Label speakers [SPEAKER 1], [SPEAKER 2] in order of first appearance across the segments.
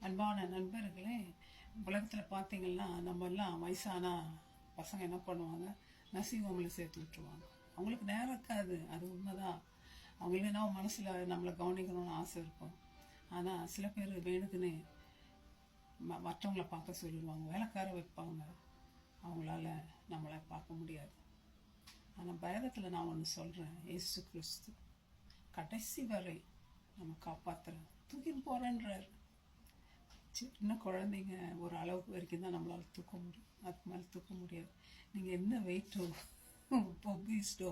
[SPEAKER 1] அன்பான நண்பர்களே, உலகத்தில் பார்த்தீங்கன்னா நம்மெல்லாம் வயசான பசங்க என்ன பண்ணுவாங்க, நர்சிங் ஹோமில் சேர்த்து விட்டுருவாங்க. அவங்களுக்கு நேரம் இருக்காது, அது உண்மைதான். அவங்களுக்கு என்ன மனசில் நம்மளை கவனிக்கணும்னு ஆசை இருக்கும். ஆனால் சில பேர் வேணுக்குன்னு மற்றவங்களை பார்க்க சொல்லிடுவாங்க, வேலைக்கார வைப்பாங்க. அவங்களால நம்மளை பார்க்க முடியாது. ஆனால் பயத்தில் நான் ஒன்று சொல்கிறேன், இயேசு கிறிஸ்து கடைசி வரை நம்ம காப்பாற்றுறேன், தூக்கின்னு போகிறேன்றார். சின்ன குழந்தைங்க ஒரு அளவுக்கு வரைக்கும் தான் நம்மளால் தூக்க முடியும், அதுக்கு மேலே தூக்க முடியாது. நீங்கள் என்ன வெயிட்டோ பொபிஸ்டோ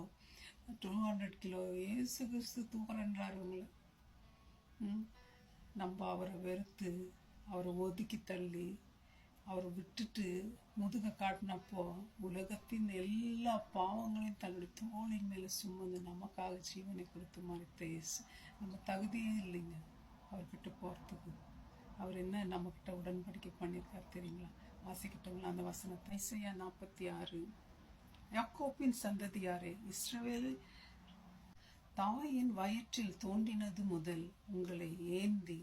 [SPEAKER 1] 200 கிலோ ஏசு கிறிஸ்து தூக்குறேன்றார் உங்களை. நம்ம அவரை வெறுத்து அவரை ஒதுக்கி தள்ளி அவரை விட்டுட்டு முதுக காட்டினப்போ உலகத்தின் எல்லா பாவங்களையும் தன்னுடைய தோளின் மேலே சுமந்து நமக்காக ஜீவனை கொடுத்து மறைத்த இயேசு. நம்ம தகுதியே இல்லைங்க அவர்கிட்ட போகிறதுக்கு. அவர் என்ன நம்மக்கிட்ட உடன்படிக்கை பண்ணியிருக்காரு தெரியுங்களா? வாசிக்கிட்டவங்களா அந்த வசனத்தை? இசையா 46. யாக்கோப்பின் சந்ததியாரே, இஸ்ரவேல் தாயின் வயிற்றில் தோன்றினது முதல் உங்களை ஏந்தி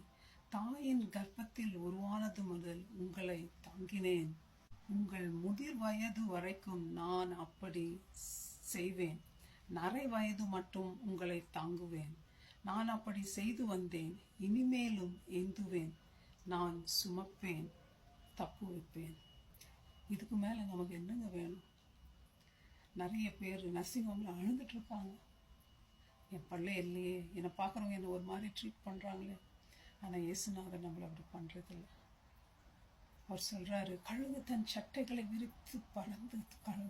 [SPEAKER 1] தாயின் கர்ப்பத்தில் உருவானது முதல் உங்களை தாங்கினேன். உங்கள் முதிர் வயது வரைக்கும் நான் அப்படி செய்வேன். நரை வயது மட்டும் உங்களை தாங்குவேன். நான் அப்படி செய்து வந்தேன், இனிமேலும் ஏந்துவேன். நான் சுமப்பேன், தப்பு வைப்பேன். இதுக்கு மேலே நமக்கு என்னங்க வேணும்? நிறைய பேர் நர்சிங் ஹோமில் அழுந்துட்டு இருக்காங்க. என் பிள்ளை இல்லையே, என்னை பார்க்குறவங்க என்னை ஒரு மாதிரி ட்ரீட் பண்ணுறாங்களே. ஆனால் இயேசுநாதர் நம்மளை அப்படி பண்ணுறதில்ல. அவர் சொல்கிறாரு, கழுகு தன் சட்டைகளை விரித்து பறந்து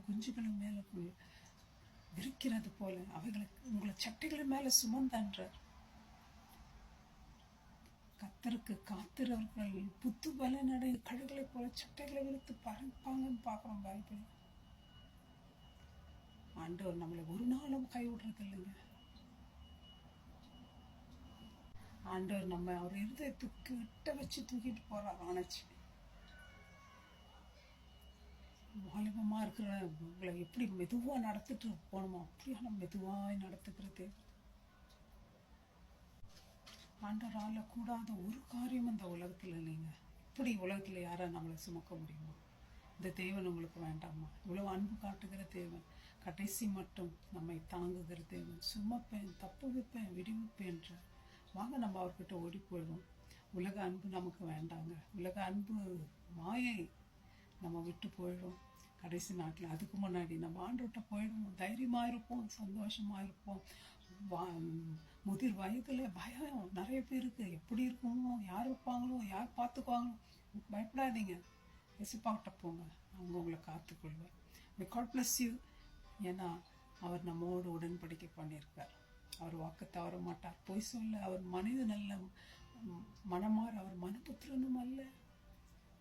[SPEAKER 1] குஞ்சுகளை மேலே விரிக்கிறது போல அவைகளுக்கு உங்களை சட்டைகளை மேலே சுமந்தான்றார். கத்தருக்கு காத்திரவர்கள் புத்து பலனடை கழுகுகளை போல சட்டைகளை விரித்து பறப்பாங்கன்னு பார்க்குறோம் பைபிள். ஆண்டவர் நம்மளை ஒரு நாளும் கைவிடுறது இல்லைங்க. ஆண்டவர் நம்ம அவர் இருதயத்துக்கு கிட்ட வச்சு தூக்கிட்டு போறார். ஆணைச்சு வாலிபமாக இருக்கிற உங்களை எப்படி மெதுவாக நடத்திட்டு போகணுமோ அப்படியான மெதுவாக நடத்துக்கிறது. ஆண்டவரால் கூடாத ஒரு காரியம் இந்த உலகத்தில் இல்லைங்க. இப்படி உலகத்தில் யாரை நம்மளை சுமக்க முடியுமா? இந்த தேவன் உங்களுக்கு வேண்டாமா? இவ்வளோ அன்பு காட்டுகிற தேவன், கடைசி மட்டும் நம்மை தாங்குகிற தேவன், சுமப்பேன், தப்பு வைப்பேன், விடுவிப்பேன்ற. வாங்க நம்ம அவர்கிட்ட ஓடி போயிடுவோம். உலக அன்பு நமக்கு வேண்டாங்க. உலக அன்பு மாயை, நம்ம விட்டு போயிடும் கடைசி நாட்டில். அதுக்கு முன்னாடி நம்ம ஆண்டவர்கிட்ட போயிடுவோம், தைரியமாக இருப்போம், சந்தோஷமாக இருப்போம். முதிர் வயதில் பயம் நிறைய பேருக்கு, எப்படி இருக்குமோ, யார் இருப்பாங்களோ, யார் பார்த்துக்குவாங்களோ. பயப்படாதீங்க, எசிப்பாக்கிட்ட போங்க, அவங்க உங்களை காத்துக்கொள்வார். God bless you. ஏன்னா அவர் நம்மோடு உடன்படிக்கை பண்ணியிருக்கார். அவர் வாக்கு தவற மாட்டார், பொய் சொல்ல. அவர் மனிதன் அல்ல, மனமாற. அவர் மனுபுத்திரனும் அல்ல,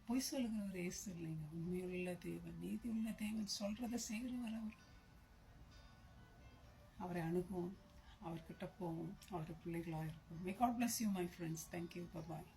[SPEAKER 1] பொய் சொல்லுகிறவர் இயேசு இல்லைங்க. உண்மையுள்ள தேவன், நீதி உள்ள தேவன், சொல்றதை செய்கிறவர் அவர். அவரை அணுகுவோம், அவர்கிட்ட போவோம், அவருடைய பிள்ளைகளாக இருக்கும். May God bless you my friends. Thank you. Bye.